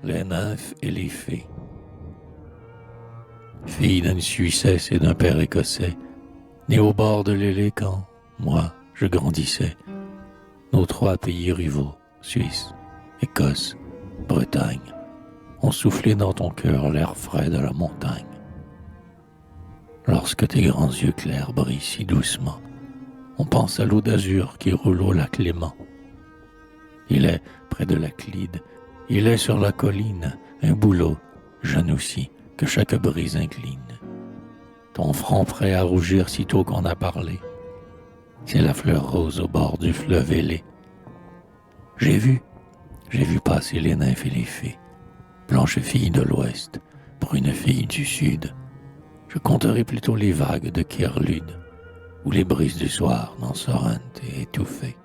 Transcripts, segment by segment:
Les nymphes et les fées. Fille d'une Suissesse et d'un père écossais, né au bord de l'Élé quand, moi, je grandissais. Nos trois pays rivaux, Suisse, Écosse, Bretagne, ont soufflé dans ton cœur l'air frais de la montagne. Lorsque tes grands yeux clairs brillent si doucement, on pense à l'eau d'azur qui roule au lac Léman. Il est près de la Clyde, il est sur la colline, un bouleau, jeune aussi, que chaque brise incline. Ton front prêt à rougir sitôt qu'on a parlé, c'est la fleur rose au bord du fleuve ailé. J'ai vu passer les nymphes et les fées, blanches filles de l'ouest, brunes filles du sud. Je compterai plutôt les vagues de Kerlude, ou les brises du soir dans Sorrente et étouffées.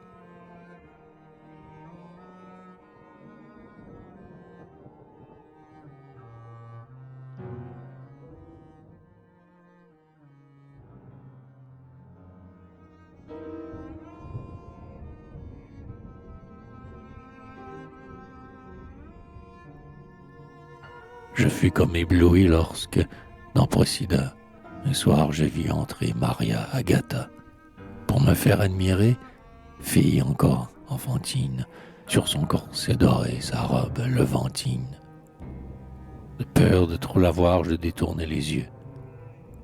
Je fus comme ébloui lorsque, dans Procida, un soir je vis entrer Maria Agata, pour me faire admirer, fille encore enfantine, sur son corset doré, sa robe levantine. De peur de trop la voir, je détournai les yeux.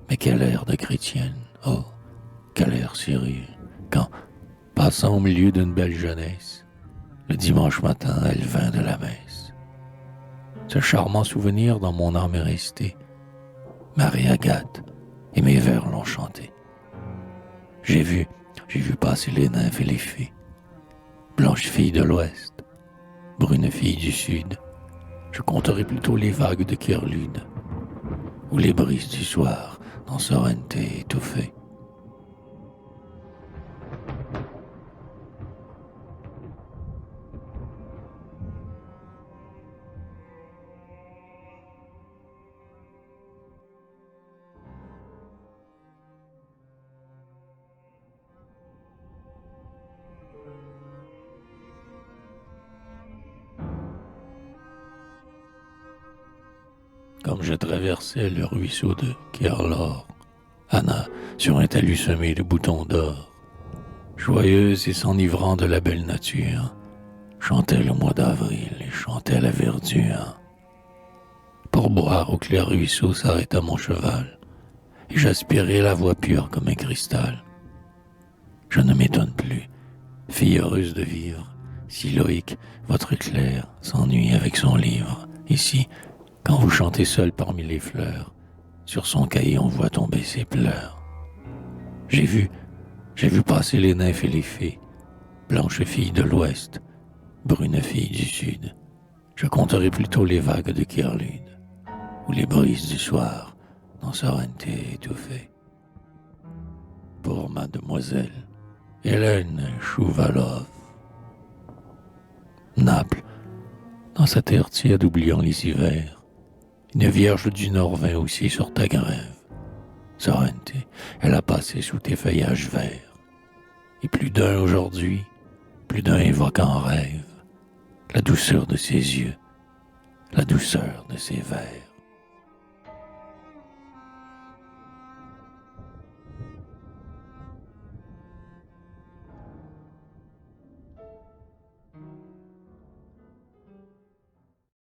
Mais quel air de chrétienne, oh, quel air sérieux, quand, passant au milieu d'une belle jeunesse, le dimanche matin, elle vint de la messe. Ce charmant souvenir dans mon âme est resté. Marie Agathe et mes vers l'ont chanté. J'ai vu passer les nymphes et les fées, blanches filles de l'ouest, brunes filles du sud. Je compterai plutôt les vagues de Kerlude, ou les brises du soir dans Sorrente étouffée. Comme je traversais le ruisseau de Kerlor, Anna, sur un talus semé de boutons d'or, joyeuse et s'enivrant de la belle nature, chantait le mois d'avril et chantait la verdure. Pour boire au clair ruisseau s'arrêta mon cheval, et j'aspirai la voix pure comme un cristal. Je ne m'étonne plus, fille heureuse de vivre, si Loïc, votre clerc, s'ennuie avec son livre. Ici, quand vous chantez seul parmi les fleurs, sur son cahier on voit tomber ses pleurs. J'ai vu passer les nymphes et les fées, blanches filles de l'ouest, brunes filles du sud. Je compterai plutôt les vagues de Kerlude, ou les brises du soir dans Sorrente étouffée. Pour mademoiselle Hélène Chouvalov. Naples, dans sa terre tiède oubliant les hivers, une vierge du Nord vint aussi sur ta grève. Sorrente, elle a passé sous tes feuillages verts. Et plus d'un aujourd'hui, plus d'un évoque en rêve la douceur de ses yeux, la douceur de ses vers.